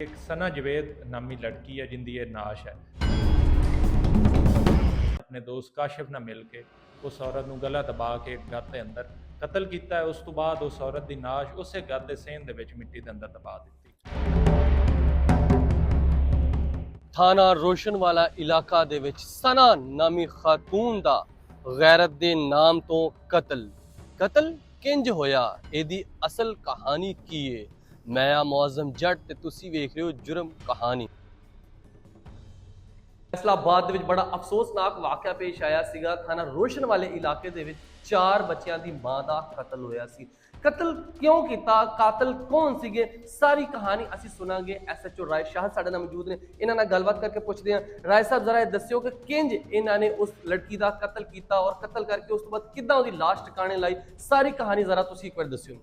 एक सना जवेद नामी लड़की है जिंदी ये नाश है। अपने दोस्त काशिफ नाल मिल के उस औरत नूं गला दबा के घर के अंदर कतल किया है। उस तो बाद उस औरत की नाश उस घर के सेहन दे विच मिट्टी के अंदर दबा दी। ਥਾਣਾ ਰੋਸ਼ਨਵਾਲਾ ਇਲਾਕਾ ਦੇ ਵਿੱਚ ਸਨਾ ਨਾਮੀ ਖਾਤੂਨ ਦਾ ਗੈਰਤ ਦੇ ਨਾਮ ਤੋਂ ਕਤਲ ਕਿੰਜ ਹੋਇਆ, ਇਹਦੀ ਅਸਲ ਕਹਾਣੀ ਕੀ ਹੈ। ਮੈਂ ਆ ਮੁਅਜ਼ਮ ਜੱਟ ਤੇ ਤੁਸੀਂ ਵੇਖ ਰਹੇ ਹੋ ਜੁਰਮ ਕਹਾਣੀ। ਇਸਲਾਮਾਬਾਦ ਦੇ ਵਿੱਚ ਬੜਾ ਅਫਸੋਸਨਾਕ ਵਾਕਿਆ ਪੇਸ਼ ਆਇਆ ਸੀਗਾ। ਥਾਣਾ ਰੋਸ਼ਨਵਾਲੇ ਇਲਾਕੇ ਦੇ ਵਿੱਚ 4 ਬੱਚਿਆਂ ਦੀ ਮਾਂ ਦਾ ਕਤਲ ਹੋਇਆ ਸੀ। ਕਤਲ ਕਿਉਂ ਕੀਤਾ, ਕਾਤਲ ਕੌਣ ਸੀਗੇ, ਸਾਰੀ ਕਹਾਣੀ ਅਸੀਂ ਸੁਣਾਂਗੇ। ਐਸਐਚਓ ਰਾਏ ਸ਼ਾਹ ਸਾਡੇ ਨਾਲ ਮੌਜੂਦ ਨੇ, ਇਹਨਾਂ ਨਾਲ ਗੱਲਬਾਤ ਕਰਕੇ ਪੁੱਛਦੇ ਹਾਂ। ਰਾਏ ਸਾਹਿਬ ਜ਼ਰਾ ਇਹ ਦੱਸਿਓ ਕਿ ਕਿੰਜ ਇਹਨਾਂ ਨੇ ਉਸ ਲੜਕੀ ਦਾ ਕਤਲ ਕੀਤਾ ਔਰ ਕਤਲ ਕਰਕੇ ਉਸ ਤੋਂ ਬਾਅਦ ਕਿੱਦਾਂ ਉਹਦੀ ਲਾਸ਼ ਟਿਕਾਣੇ ਲਾਈ, ਸਾਰੀ ਕਹਾਣੀ ਜ਼ਰਾ ਤੁਸੀਂ ਇੱਕ ਵਾਰ ਦੱਸਿਓ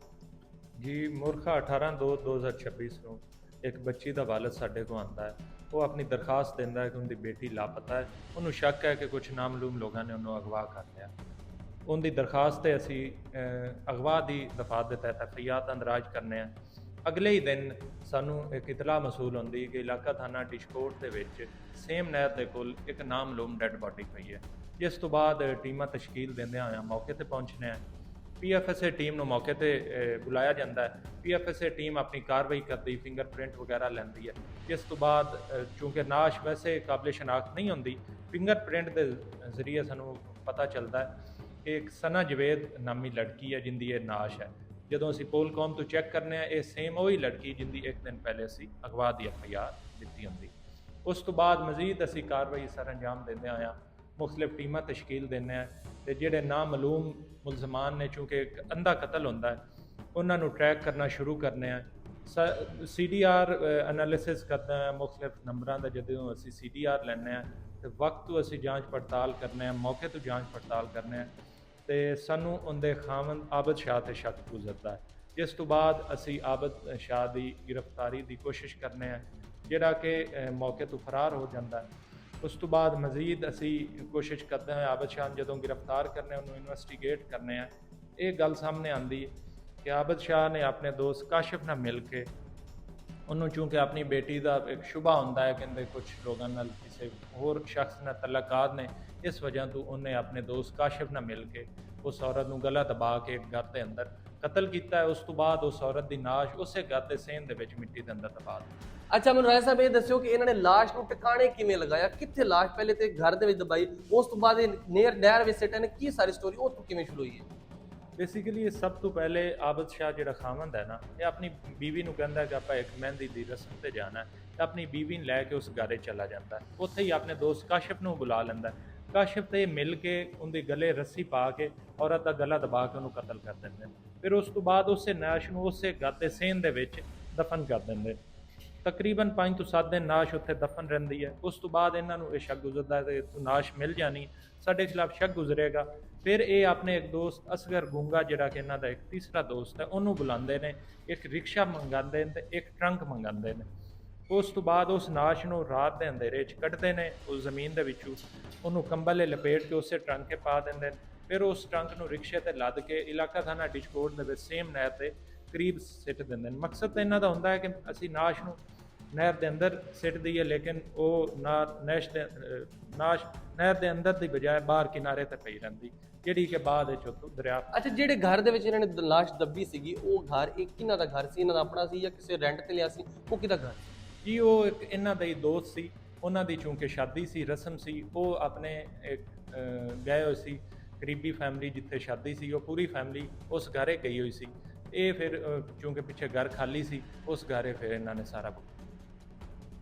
जी। मुरखा 18/2/2026 ਨੂੰ ਇੱਕ ਬੱਚੀ ਦਾ ਵਾਲਦ ਸਾਡੇ ਕੋਲ ਆਉਂਦਾ ਹੈ। ਉਹ ਆਪਣੀ ਦਰਖਾਸਤ ਦਿੰਦਾ ਹੈ ਕਿ ਉਹਦੀ ਬੇਟੀ ਲਾਪਤਾ ਹੈ। ਉਹਨੂੰ ਸ਼ੱਕ ਹੈ ਕਿ ਕੁਝ ਨਾਮਲੂਮ ਲੋਕਾਂ ਨੇ ਉਹਨੂੰ ਅਗਵਾ ਕਰ ਲਿਆ। ਉਹਦੀ ਦਰਖਾਸਤ ਤੇ ਅਸੀਂ ਅਗਵਾ ਦੀ ਦਫਾਤ ਦੇ ਤਹਿਤ ਐਫਆਈਆਰ ਦਾ ਅੰਦਰਾਜ ਕਰਨੇ ਆ। ਅਗਲੇ ਹੀ ਦਿਨ ਸਾਨੂੰ ਇੱਕ ਇਤਲਾਹ ਮਸੂਲ ਹੁੰਦੀ ਕਿ ਇਲਾਕਾ ਥਾਣਾ ਡਿਸ਼ਕੋਟ ਦੇ ਵਿੱਚ ਸੇਮ ਨਹਿਰ ਦੇ ਕੋਲ ਇੱਕ ਨਾਮਲੂਮ ਡੈੱਡ ਬਾਡੀ ਪਈ ਹੈ। ਜਿਸ ਤੋਂ ਬਾਅਦ ਟੀਮਾਂ ਤਸ਼ਕੀਲ ਦਿੰਦਿਆਂ ਹੋਇਆਂ ਮੌਕੇ ਤੇ ਪਹੁੰਚਨੇ ਆ। पीएफएसए टीम ਨੂੰ ਮੌਕੇ ਤੇ ਬੁਲਾਇਆ ਜਾਂਦਾ ਹੈ। पीएफएसए ਟੀਮ ਆਪਣੀ ਕਾਰਵਾਈ ਕਰਦੀ, ਫਿੰਗਰਪ੍ਰਿੰਟ ਵਗੈਰਾ ਲੈਂਦੀ ਹੈ। ਜਿਸ ਤੋਂ ਬਾਅਦ ਚੂੰਕਿ ਨਾਸ਼ ਵੈਸੇ ਕਾਬਲੇ ਸ਼ਨਾਖਤ ਨਹੀਂ ਹੁੰਦੀ, ਫਿੰਗਰਪ੍ਰਿੰਟ ਦੇ ਜ਼ਰੀਏ ਸਾਨੂੰ ਪਤਾ ਚੱਲਦਾ ਹੈ ਕਿ ਇੱਕ ਸਨਾ ਜਵੇਦ ਨਾਮੀ ਲੜਕੀ ਹੈ ਜਿੰਦੀ ਇਹ ਨਾਸ਼ ਹੈ। ਜਦੋਂ ਅਸੀਂ ਪੋਲਕੌਮ ਤੋਂ ਚੈੱਕ ਕਰਨੇ ਆ, ਇਹ ਸੇਮ ਉਹੀ ਲੜਕੀ ਜਿੰਦੀ ਇੱਕ ਦਿਨ ਪਹਿਲੇ ਅਸੀਂ ਅਗਵਾ ਦੀ ਐਫਆਈਆਰ ਦਿੱਤੀ ਹੁੰਦੀ। ਉਸ ਤੋਂ ਬਾਅਦ ਮਜ਼ੀਦ ਅਸੀਂ ਕਾਰਵਾਈ ਸਰ ਅੰਜਾਮ ਦਿੰਦੇ ਆਇਆ, ਮੁਖਤਲਿਫ ਟੀਮਾਂ ਤਸ਼ਕੀਲ ਦਿੰਦੇ ਆ ਤੇ ਜਿਹੜੇ ਨਾਮਾਲੂਮ ਮੁਲਜ਼ਮਾਨ ਨੇ, ਚੂँकि ਇੱਕ ਅੰਧਾ ਕਤਲ ਹੁੰਦਾ ਹੈ, ਉਹਨਾਂ ਨੂੰ ਟਰੈਕ ਕਰਨਾ ਸ਼ੁਰੂ ਕਰਨੇ ਆ। CDR ਐਨਾਲਿਸਿਸ ਕਰਦੇ ਆ ਮੁਖਤਲਿਫ ਨੰਬਰਾਂ ਦਾ। ਜਦੋਂ ਅਸੀਂ CDR ਲੈਂਦੇ ਆ ਤੇ ਵਕਤ ਤੋਂ ਅਸੀਂ ਜਾਂਚ ਪੜਤਾਲ ਕਰਨੇ ਆ, ਮੌਕੇ ਤੋਂ ਜਾਂਚ ਪੜਤਾਲ ਕਰਨੇ ਆ ਤੇ ਸਾਨੂੰ ਉਹਦੇ ਖਾਵੰਦ ਆਬਦ ਸ਼ਾਹ ਤੇ ਸ਼ੱਕ ਗੁਜ਼ਰਦਾ ਹੈ। ਜਿਸ ਤੋਂ ਬਾਅਦ ਅਸੀਂ ਆਬਦ ਸ਼ਾਹ ਦੀ ਗ੍ਰਿਫਤਾਰੀ ਦੀ ਕੋਸ਼ਿਸ਼ ਕਰਨੇ ਆ, ਜਿਹੜਾ ਕਿ ਮੌਕੇ ਤੋਂ ਫਰਾਰ ਹੋ ਜਾਂਦਾ ਹੈ। ਉਸ ਤੋਂ ਬਾਅਦ ਮਜ਼ੀਦ ਅਸੀਂ ਕੋਸ਼ਿਸ਼ ਕਰਦੇ ਹਾਂ ਆਬਦ ਸ਼ਾਹ ਨੂੰ ਜਦੋਂ ਗ੍ਰਿਫਤਾਰ ਕਰਨੇ, ਉਹਨੂੰ ਇਨਵੈਸਟੀਗੇਟ ਕਰਨੇ ਆ। ਇਹ ਗੱਲ ਸਾਹਮਣੇ ਆਉਂਦੀ ਹੈ ਕਿ ਆਬਦ ਸ਼ਾਹ ਨੇ ਆਪਣੇ ਦੋਸਤ ਕਾਸ਼ਿਫ ਨਾਲ ਮਿਲ ਕੇ ਉਹਨੂੰ, ਚੂँकि ਆਪਣੀ ਬੇਟੀ ਦਾ ਇੱਕ ਸ਼ੁਬਾ ਹੁੰਦਾ ਹੈ ਕਹਿੰਦੇ ਕੁਝ ਲੋਕਾਂ ਨਾਲ ਕਿਸੇ ਹੋਰ ਸ਼ਖਸ ਨਾਲ ਤਲਕਾਤ ਨੇ, ਇਸ ਵਜ੍ਹਾ ਤੋਂ ਉਹਨੇ ਆਪਣੇ ਦੋਸਤ ਕਾਸ਼ਿਫ ਨਾਲ ਮਿਲ ਕੇ ਉਸ ਔਰਤ ਨੂੰ ਗਲਾ ਦਬਾ ਕੇ ਘਰ ਦੇ ਅੰਦਰ ਕਤਲ ਕੀਤਾ ਹੈ। ਉਸ ਤੋਂ ਬਾਅਦ ਉਸ ਔਰਤ ਦੀ ਨਾਸ਼ ਉਸੇ ਘਰ ਦੇ ਸੇਨ ਦੇ ਵਿੱਚ ਮਿੱਟੀ ਦੇ ਅੰਦਰ ਦਬਾ ਦਿੱਤੀ। ਅੱਛਾ, ਮੈਨੂੰ ਰਾਏ ਸਾਹਿਬ ਇਹ ਦੱਸਿਓ ਕਿ ਇਹਨਾਂ ਨੇ ਲਾਸ਼ ਨੂੰ ਟਿਕਾਣੇ ਕਿਵੇਂ ਲਗਾਇਆ, ਕਿੱਥੇ ਲਾਸ਼ ਪਹਿਲੇ ਤੇ ਘਰ ਦੇ ਵਿੱਚ ਦਬਾਈ, ਉਸ ਤੋਂ ਬਾਅਦ ਇਹ ਨਹਿਰ ਵਿੱਚ ਸਿੱਟੇ ਨੇ, ਕੀ ਸਾਰੀ ਸਟੋਰੀ ਉਹ ਤੋਂ ਕਿਵੇਂ ਸ਼ੁਰੂ ਹੋਈ ਹੈ। ਬੇਸਿਕਲੀ ਇਹ ਸਭ ਤੋਂ ਪਹਿਲੇ ਆਬਦ ਸ਼ਾਹ ਜਿਹੜਾ ਖਾਵੰਦ ਹੈ ਨਾ, ਇਹ ਆਪਣੀ ਬੀਵੀ ਨੂੰ ਕਹਿੰਦਾ ਕਿ ਆਪਾਂ ਇੱਕ ਮਹਿੰਦੀ ਦੀ ਰਸਮ ਤੇ ਜਾਣਾ ਹੈ ਤੇ ਆਪਣੀ ਬੀਵੀ ਨੂੰ ਲੈ ਕੇ ਉਸ ਘਰੇ ਚਲਾ ਜਾਂਦਾ ਹੈ। ਉੱਥੇ ਹੀ ਆਪਣੇ ਦੋਸਤ ਕਾਸ਼ਿਫ ਨੂੰ ਬੁਲਾ ਲੈਂਦਾ ਹੈ। ਕਾਸ਼ਿਫ ਤੇ ਮਿਲ ਕੇ ਉਹਦੇ ਗਲੇ ਰੱਸੀ ਪਾ ਕੇ ਔਰਤ ਦਾ ਗਲਾ ਦਬਾ ਕੇ ਉਹਨੂੰ ਕਤਲ ਕਰ ਦਿੰਦੇ ਨੇ। ਫਿਰ ਉਸ ਤੋਂ ਬਾਅਦ ਉਸੇ ਨਾਸ਼ ਨੂੰ ਉਸੇ ਘਰ ਦੇ ਸੇਨ ਦੇ ਵਿੱਚ ਦਫਨ ਕਰ ਦਿੰਦੇ। ਤਕਰੀਬਨ 5 ਤੋਂ 7 ਦਿਨ ਨਾਸ਼ ਉੱਥੇ ਦਫਨ ਰਹਿੰਦੀ ਹੈ। ਉਸ ਤੋਂ ਬਾਅਦ ਇਹਨਾਂ ਨੂੰ ਇਹ ਸ਼ੱਕ ਗੁਜ਼ਰਦਾ ਹੈ ਕਿ ਤੂੰ ਨਾਸ਼ ਮਿਲ ਜਾਣੀ, ਸਾਡੇ ਖਿਲਾਫ ਸ਼ੱਕ ਗੁਜ਼ਰੇਗਾ। ਫਿਰ ਇਹ ਆਪਣੇ ਇੱਕ ਦੋਸਤ ਅਸਗਰ ਗੁੰਗਾ, ਜਿਹੜਾ ਕਿ ਇਹਨਾਂ ਦਾ ਇੱਕ ਤੀਸਰਾ ਦੋਸਤ ਹੈ, ਉਹਨੂੰ ਬੁਲਾਉਂਦੇ ਨੇ, ਇੱਕ ਰਿਕਸ਼ਾ ਮੰਗਾਉਂਦੇ ਨੇ ਤੇ ਇੱਕ ਟਰੰਕ ਮੰਗਾਉਂਦੇ ਨੇ। ਉਸ ਤੋਂ ਬਾਅਦ ਉਸ ਨਾਸ਼ ਨੂੰ ਰਾਤ ਦੇ ਅੰਧੇਰੇ 'ਚ ਕੱਢਦੇ ਨੇ ਉਸ ਜ਼ਮੀਨ ਦੇ ਵਿੱਚੋਂ, ਉਹਨੂੰ ਕੰਬਲ ਲਪੇਟ ਕੇ ਉਸੇ ਟਰੰਕ 'ਤੇ ਪਾ ਦਿੰਦੇ ਨੇ। ਫਿਰ ਉਸ ਟਰੰਕ ਨੂੰ ਰਿਕਸ਼ੇ 'ਤੇ ਲੱਦ ਕੇ ਇਲਾਕਾ ਥਾਣਾ ਡਿਸ਼ਕੋਟ ਦੇ ਵਿੱਚ ਸੇਮ ਨਹਿਰ ਦੇ ਕਰੀਬ ਸਿੱਟ ਦਿੰਦੇ ਨੇ। ਮਕਸਦ ਤਾਂ ਇਹਨਾਂ ਦਾ ਹੁੰਦਾ ਹੈ ਕਿ ਅਸੀਂ ਨਾਸ਼ ਨੂੰ ਨਹਿਰ ਦੇ ਅੰਦਰ ਸਿੱਟ ਦਈਏ, ਲੇਕਿਨ ਉਹ ਨਾਸ਼ ਨਹਿਰ ਦੇ ਅੰਦਰ ਦੀ ਬਜਾਏ ਬਾਹਰ ਕਿਨਾਰੇ ਤੇ ਪਈ ਰਹਿੰਦੀ, ਜਿਹੜੀ ਕਿ ਬਾਅਦ ਵਿੱਚ ਉੱਥੋਂ ਦਰਿਆ। ਅੱਛਾ, ਜਿਹੜੇ ਘਰ ਦੇ ਵਿੱਚ ਇਹਨਾਂ ਨੇ ਲਾਸ਼ ਦੱਬੀ ਸੀਗੀ, ਉਹ ਘਰ ਇੱਕ ਕਿਹਨਾਂ ਦਾ ਘਰ ਸੀ, ਇਹਨਾਂ ਦਾ ਆਪਣਾ ਸੀ ਜਾਂ ਕਿਸੇ ਰੈਂਟ ਤੇ ਲਿਆ ਸੀ, ਉਹ ਕਿਹਦਾ ਘਰ ਜੀ? ਉਹ ਇੱਕ ਇਹਨਾਂ ਦਾ ਹੀ ਦੋਸਤ ਸੀ, ਉਹਨਾਂ ਦੀ ਚੂँकि ਸ਼ਾਦੀ ਸੀ, ਰਸਮ ਸੀ, ਉਹ ਆਪਣੇ ਇੱਕ ਗਏ ਹੋਏ ਸੀ ਕਰੀਬੀ ਫੈਮਿਲੀ, ਜਿੱਥੇ ਸ਼ਾਦੀ ਸੀ ਉਹ ਪੂਰੀ ਫੈਮਿਲੀ ਉਸ ਘਰੇ ਗਈ ਹੋਈ ਸੀ। ਇਹ ਫਿਰ ਚੂँकि ਪਿੱਛੇ ਘਰ ਖਾਲੀ ਸੀ, ਉਸ ਘਰੇ ਫਿਰ ਇਹਨਾਂ ਨੇ ਸਾਰਾ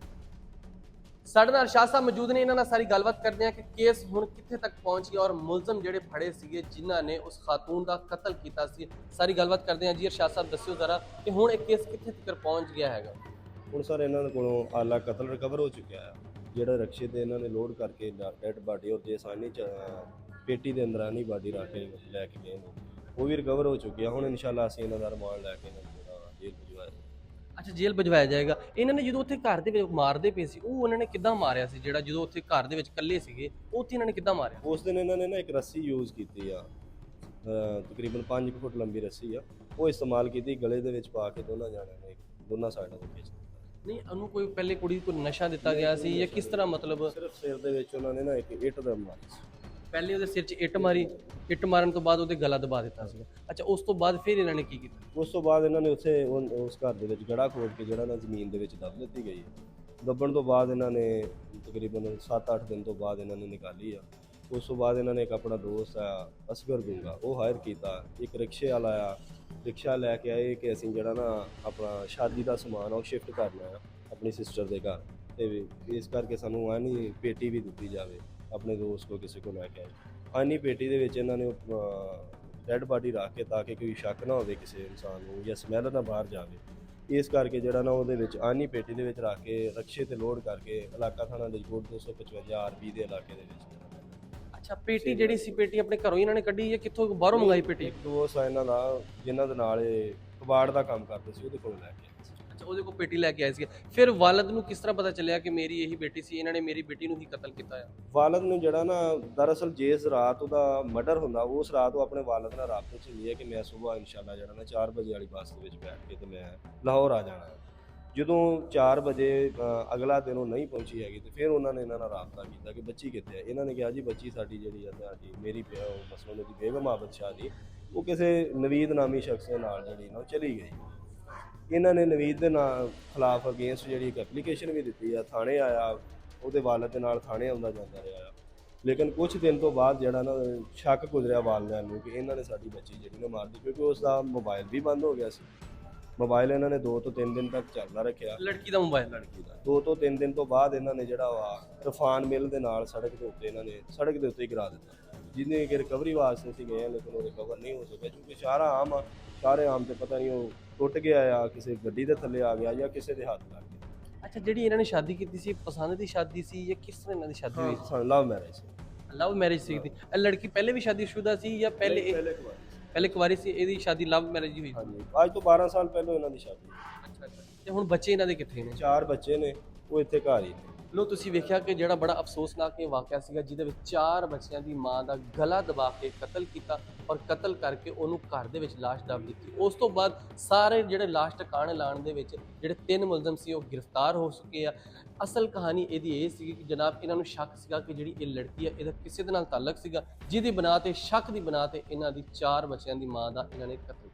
ਸਾਡੇ ਨਾਲ ਸ਼ਾਹ ਸਾਹਿਬ ਮੌਜੂਦ ਨੇ, ਇਹਨਾਂ ਨਾਲ ਸਾਰੀ ਗੱਲਬਾਤ ਕਰਦੇ ਹਾਂ ਕਿ ਕੇਸ ਹੁਣ ਕਿੱਥੇ ਤੱਕ ਪਹੁੰਚ ਗਿਆ ਔਰ ਮੁਲਜ਼ਮ ਜਿਹੜੇ ਫੜੇ ਸੀਗੇ ਜਿਨ੍ਹਾਂ ਨੇ ਉਸ ਖਾਤੂਨ ਦਾ ਕਤਲ ਕੀਤਾ ਸੀ, ਸਾਰੀ ਗੱਲਬਾਤ ਕਰਦੇ ਹਾਂ। ਜੀ ਸ਼ਾਹ ਸਾਹਿਬ ਦੱਸਿਓ ਜ਼ਰਾ ਕਿ ਹੁਣ ਇਹ ਕੇਸ ਕਿੱਥੇ ਤੱਕ ਪਹੁੰਚ ਗਿਆ ਹੈਗਾ। ਹੁਣ ਸਰ ਇਹਨਾਂ ਦੇ ਕੋਲੋਂ ਆਲਾ ਕਤਲ ਰਿਕਵਰ ਹੋ ਚੁੱਕਿਆ ਹੈ, ਜਿਹੜਾ ਰਕਸ਼ੇ ਤੇ ਇਹਨਾਂ ਨੇ ਲੋਡ ਕਰਕੇ ਡੈਡ ਬਾਡੀ ਔਰ ਜੇ ਆਸਾਨੀ ਚ ਪੇਟੀ ਦੇ ਅੰਦਰ ਆਨੀ ਬਾਡੀ ਰੱਖ ਕੇ ਲੈ ਕੇ ਗਏ ਨੇ, ਉਹ ਵੀ ਰਿਕਵਰ ਹੋ ਚੁੱਕੀ ਆ। ਹੁਣ ਇਨਸ਼ਾਅੱਲਾ ਅਸੀਂ ਇਹਨਾਂ ਦਾ ਰਿਮਾਂਡ ਲੈ ਕੇ ਇਹਨਾਂ ਨੂੰ ਜੇਲ੍ਹ ਭਿਜਵਾਇਆ। ਅੱਛਾ, ਜੇਲ੍ਹ ਭਿਜਵਾਇਆ ਜਾਏਗਾ। ਇਹਨਾਂ ਨੇ ਜਦੋਂ ਉੱਥੇ ਘਰ ਦੇ ਵਿੱਚ ਮਾਰਦੇ ਪਏ ਸੀ, ਉਹ ਉਹਨਾਂ ਨੇ ਕਿੱਦਾਂ ਮਾਰਿਆ ਸੀ? ਜਿਹੜਾ ਜਦੋਂ ਉੱਥੇ ਘਰ ਦੇ ਵਿੱਚ ਇਕੱਲੇ ਸੀਗੇ, ਉੱਥੇ ਇਹਨਾਂ ਨੇ ਕਿੱਦਾਂ ਮਾਰਿਆ? ਉਸ ਦਿਨ ਇਹਨਾਂ ਨੇ ਨਾ ਇੱਕ ਰੱਸੀ ਯੂਜ਼ ਕੀਤੀ ਆ, ਤਕਰੀਬਨ 5 ਫੁੱਟ ਲੰਬੀ ਰੱਸੀ ਆ, ਉਹ ਇਸਤੇਮਾਲ ਕੀਤੀ, ਗਲੇ ਦੇ ਵਿੱਚ ਪਾ ਕੇ ਦੋਨਾਂ ਜਾਣਿਆਂ ਨੇ ਦੋਨਾਂ ਸਾਈਡਾਂ ਤੋਂ ਖਿੱਚ ਦਿੱਤਾ। ਨਹੀਂ ਉਹਨੂੰ ਕੋਈ ਪਹਿਲੇ ਕੁੜੀ ਕੋਈ ਨਸ਼ਾ ਦਿੱਤਾ ਗਿਆ ਸੀ ਜਾਂ ਕਿਸ ਤਰ੍ਹਾਂ, ਮਤਲਬ ਸਿਰਫ ਸਿਰ ਦੇ ਵਿੱਚ ਉਹਨਾਂ ਨੇ ਨਾ ਇੱਕ ਇੱਟ ਦਾ ਮਾਰੀ ਸੀ। ਪਹਿਲੇ ਉਹਦੇ ਸਿਰ 'ਚ ਇੱਟ ਮਾਰੀ, ਇੱਟ ਮਾਰਨ ਤੋਂ ਬਾਅਦ ਉਹਦੇ ਗਲਾ ਦਬਾ ਦਿੱਤਾ ਸੀਗਾ। ਅੱਛਾ, ਉਸ ਤੋਂ ਬਾਅਦ ਫਿਰ ਇਹਨਾਂ ਨੇ ਕੀ ਕੀਤਾ? ਉਸ ਤੋਂ ਬਾਅਦ ਇਹਨਾਂ ਨੇ ਉੱਥੇ ਉਸ ਘਰ ਦੇ ਵਿੱਚ ਗੜਾ ਖੋਦ ਕੇ ਜਿਹੜਾ ਨਾ ਜ਼ਮੀਨ ਦੇ ਵਿੱਚ ਦੱਬ ਦਿੱਤੀ ਗਈ। ਦੱਬਣ ਤੋਂ ਬਾਅਦ ਇਹਨਾਂ ਨੇ ਤਕਰੀਬਨ 7-8 ਦਿਨ ਤੋਂ ਬਾਅਦ ਇਹਨਾਂ ਨੇ ਨਿਕਾਲੀ ਆ। ਉਸ ਤੋਂ ਬਾਅਦ ਇਹਨਾਂ ਨੇ ਇੱਕ ਆਪਣਾ ਦੋਸਤ ਆ ਅਸਗਰ ਦੂੰਗਾ, ਉਹ ਹਾਇਰ ਕੀਤਾ। ਇੱਕ ਰਿਕਸ਼ੇ ਵਾਲਾ ਆ, ਰਿਕਸ਼ਾ ਲੈ ਕੇ ਆਏ ਕਿ ਅਸੀਂ ਜਿਹੜਾ ਨਾ ਆਪਣਾ ਸ਼ਾਦੀ ਦਾ ਸਮਾਨ ਉਹ ਸ਼ਿਫਟ ਕਰਨਾ ਆ ਆਪਣੀ ਸਿਸਟਰ ਦੇ ਘਰ, ਤੇ ਇਸ ਕਰਕੇ ਸਾਨੂੰ ਆਨੀ ਪੇਟੀ ਵੀ ਦਿੱਤੀ ਜਾਵੇ ਆਪਣੇ ਦੋਸਤ ਕੋ ਕਿਸੇ ਕੋ ਲੈ ਕੇ ਆਏ। ਆਨੀ ਪੇਟੀ ਦੇ ਵਿੱਚ ਇਹਨਾਂ ਨੇ ਡੈਡ ਬਾਡੀ ਰੱਖ ਕੇ ਤਾਂ ਕਿ ਕੋਈ ਸ਼ੱਕ ਨਾ ਹੋਵੇ ਕਿਸੇ ਇਨਸਾਨ ਨੂੰ ਜਾਂ ਸਮੈਲ ਨਾ ਬਾਹਰ ਜਾਵੇ। ਇਸ ਕਰਕੇ ਜਿਹੜਾ ਨਾ ਉਹਦੇ ਵਿੱਚ ਆਨੀ ਪੇਟੀ ਦੇ ਵਿੱਚ ਰੱਖ ਕੇ ਰਕਸ਼ੇ ਤੇ ਲੋਡ ਕਰਕੇ ਇਲਾਕਾ ਥਾਣਾ ਲਿਜਕੋਟ 255 ਆਰਬੀ ਦੇ ਇਲਾਕੇ ਦੇ ਵਿੱਚ। ਅੱਛਾ, ਪੇਟੀ ਜਿਹੜੀ ਸੀ, ਪੇਟੀ ਆਪਣੇ ਘਰੋਂ ਹੀ ਇਹਨਾਂ ਨੇ ਕੱਢੀ ਜਾਂ ਕਿੱਥੋਂ ਬਾਹਰੋਂ ਮੰਗਾਈ ਪੇਟੀ? ਇੱਕ ਦੋਸਤ ਆ ਇਹਨਾਂ ਦਾ ਜਿਨ੍ਹਾਂ ਦੇ ਨਾਲ ਇਹ ਕਬਾੜ ਦਾ ਕੰਮ ਕਰਦੇ ਸੀ, ਉਹਦੇ ਕੋਲ ਲੈ ਕੇ ਆਏ ਸੀ। ਅੱਛਾ, ਉਹਦੇ ਕੋਲ ਪੇਟੀ ਲੈ ਕੇ ਆਏ ਸੀ। ਫਿਰ ਵਾਲਦ ਨੂੰ ਕਿਸ ਤਰ੍ਹਾਂ ਪਤਾ ਚੱਲਿਆ ਕਿ ਮੇਰੀ ਇਹੀ ਬੇਟੀ ਸੀ, ਇਹਨਾਂ ਨੇ ਮੇਰੀ ਬੇਟੀ ਨੂੰ ਹੀ ਕਤਲ ਕੀਤਾ ਆ? ਵਾਲਦ ਨੂੰ ਜਿਹੜਾ ਨਾ ਦਰਅਸਲ ਜਿਸ ਰਾਤ ਉਹਦਾ ਮਰਡਰ ਹੁੰਦਾ, ਉਸ ਰਾਤ ਉਹ ਆਪਣੇ ਵਾਲਦ ਨਾਲ ਰਾਬਤੇ 'ਚ ਹੁੰਦੀ ਹੈ ਕਿ ਮੈਂ ਸਵੇਰ ਇਨਸ਼ਾਅੱਲਾ ਜਿਹੜਾ ਨਾ 4 ਵਜੇ ਵਾਲੀ ਬੱਸ ਦੇ ਵਿੱਚ ਬੈਠ ਕੇ ਤੇ ਮੈਂ ਲਾਹੌਰ ਆ ਜਾਣਾ। ਜਦੋਂ 4 ਵਜੇ ਅਗਲਾ ਦਿਨ ਉਹ ਨਹੀਂ ਪਹੁੰਚੀ ਹੈਗੀ ਤੇ ਫਿਰ ਉਹਨਾਂ ਨੇ ਇਹਨਾਂ ਨਾਲ ਰਾਬਤਾ ਕੀਤਾ ਕਿ ਬੱਚੀ ਕਿੱਥੇ ਹੈ। ਇਹਨਾਂ ਨੇ ਕਿਹਾ ਜੀ ਬੱਚੀ ਸਾਡੀ ਜਿਹੜੀ ਹੈ ਤੁਹਾਡੀ ਮੇਰੀ ਮਸਲਨ ਦੀ ਬੇਗਮ ਆਬਦ ਸ਼ਾਹ ਦੀ, ਉਹ ਕਿਸੇ ਨਵੀਦ ਨਾਮੀ ਸ਼ਖਸ ਦੇ ਨਾਲ ਜਿਹੜੀ ਨਾ ਉਹ ਚਲੀ ਗਈ। ਇਹਨਾਂ ਨੇ ਨਵੀਦ ਦੇ ਨਾਲ ਖਿਲਾਫ ਅਗੇਂਸਟ ਜਿਹੜੀ ਇੱਕ ਐਪਲੀਕੇਸ਼ਨ ਵੀ ਦਿੱਤੀ ਆ, ਥਾਣੇ ਆਇਆ, ਉਹਦੇ ਵਾਲਦ ਦੇ ਨਾਲ ਥਾਣੇ ਆਉਂਦਾ ਜਾਂਦਾ ਰਿਹਾ। ਲੇਕਿਨ ਕੁਝ ਦਿਨ ਤੋਂ ਬਾਅਦ ਜਿਹੜਾ ਨਾ ਸ਼ੱਕ ਗੁਜ਼ਰਿਆ ਵਾਲਿਆਂ ਨੂੰ ਕਿ ਇਹਨਾਂ ਨੇ ਸਾਡੀ ਬੱਚੀ ਜਿਹੜੀ ਨਾ ਮਾਰ ਦਿੱਤੀ, ਕਿਉਂਕਿ ਉਸ ਦਾ ਮੋਬਾਈਲ ਵੀ ਬੰਦ ਹੋ ਗਿਆ ਸੀ। ਮੋਬਾਈਲ ਇਹਨਾਂ ਨੇ 2 ਤੋਂ 3 ਦਿਨ ਤੱਕ ਚੱਲਦਾ ਰੱਖਿਆ, ਲੜਕੀ ਦਾ ਮੋਬਾਈਲ। ਲੜਕੀ ਦਾ 2 ਤੋਂ 3 ਦਿਨ ਤੋਂ ਬਾਅਦ ਇਹਨਾਂ ਨੇ ਜਿਹੜਾ ਵਾ ਤੂਫਾਨ ਮਿਲ ਦੇ ਨਾਲ ਸੜਕ ਦੇ ਉੱਤੇ ਇਹਨਾਂ ਨੇ ਸੜਕ ਦੇ ਉੱਤੇ ਹੀ ਗਿਰਾ ਦਿੱਤਾ, ਜਿਹਨੇ ਕਿ ਰਿਕਵਰੀ ਵਾਸਤੇ ਸੀ ਗਏ ਲੇਕਿਨ ਉਹ ਰਿਕਵਰ ਨਹੀਂ ਹੋ ਸਕਿਆ ਕਿਉਂਕਿ ਸਾਰਾ ਆਮ ਆ। ਸਾਰੇ ਆਮ ਤੇ ਪਤਾ ਨਹੀਂ ਉਹ ਟੁੱਟ ਗਿਆ ਆ, ਕਿਸੇ ਗੱਡੀ ਦੇ ਥੱਲੇ ਆ ਗਿਆ ਜਾਂ ਕਿਸੇ ਦੇ ਹੱਥ ਲੱਗ ਗਿਆ। ਅੱਛਾ, ਜਿਹੜੀ ਇਹਨਾਂ ਨੇ ਸ਼ਾਦੀ ਕੀਤੀ ਸੀ, ਪਸੰਦ ਦੀ ਸ਼ਾਦੀ ਸੀ ਜਾਂ ਕਿਸ ਤਰ੍ਹਾਂ ਇਹਨਾਂ ਦੀ ਸ਼ਾਦੀ ਹੋਈ? ਸਾਨੂੰ ਲਵ ਮੈਰਿਜ ਸੀ। ਲਵ ਮੈਰਿਜ ਸੀ। ਇਹ ਲੜਕੀ ਪਹਿਲੇ ਵੀ ਸ਼ਾਦੀशुदा ਸੀ ਜਾਂ ਪਹਿਲੇ ਕੁਵਾਰੀ ਸੀ? ਇਹਦੀ ਸ਼ਾਦੀ ਲਵ ਮੈਰਿਜ ਹੀ ਹੋਈ? ਹਾਂਜੀ, ਅੱਜ ਤੋਂ 12 ਸਾਲ ਪਹਿਲਾਂ ਇਹਨਾਂ ਦੀ ਸ਼ਾਦੀ ਹੋਈ। ਅੱਛਾ ਅੱਛਾ। ਤੇ ਹੁਣ ਬੱਚੇ ਇਹਨਾਂ ਦੇ ਕਿੱਥੇ ਨੇ? 4 ਬੱਚੇ ਨੇ, ਉਹ ਇੱਥੇ ਘਰ ਹੀ ਨੇ। ਲੋ, ਤੁਸੀਂ ਵੇਖਿਆ ਕਿ ਜਿਹੜਾ ਬੜਾ ਅਫਸੋਸਨਾਕ ਇਹ ਵਾਕਿਆ ਸੀਗਾ, ਜਿਹਦੇ ਵਿੱਚ 4 ਬੱਚਿਆਂ ਦੀ ਮਾਂ ਦਾ ਗਲਾ ਦਬਾ ਕੇ ਕਤਲ ਕੀਤਾ ਔਰ ਕਤਲ ਕਰਕੇ ਉਹਨੂੰ ਘਰ ਦੇ ਵਿੱਚ ਲਾਸ਼ ਦੱਬ ਦਿੱਤੀ। ਉਸ ਤੋਂ ਬਾਅਦ ਸਾਰੇ ਜਿਹੜੇ ਲਾਸ਼ ਟਿਕਾਣੇ ਲਾਉਣ ਦੇ ਵਿੱਚ ਜਿਹੜੇ 3 ਮੁਲਜ਼ਮ ਸੀ ਉਹ ਗ੍ਰਿਫਤਾਰ ਹੋ ਚੁੱਕੇ ਆ। ਅਸਲ ਕਹਾਣੀ ਇਹਦੀ ਇਹ ਸੀਗੀ ਕਿ ਜਨਾਬ ਇਹਨਾਂ ਨੂੰ ਸ਼ੱਕ ਸੀਗਾ ਕਿ ਜਿਹੜੀ ਇਹ ਲੜਕੀ ਆ ਇਹਦਾ ਕਿਸੇ ਦੇ ਨਾਲ ਤਾਲੁਕ ਸੀਗਾ, ਜਿਹਦੀ ਬਣਾ ਤੇ ਸ਼ੱਕ ਦੀ ਬਣਾ ਤੇ ਇਹਨਾਂ ਦੀ 4 ਬੱਚਿਆਂ ਦੀ ਮਾਂ ਦਾ ਇਹਨਾਂ ਨੇ ਕਤਲ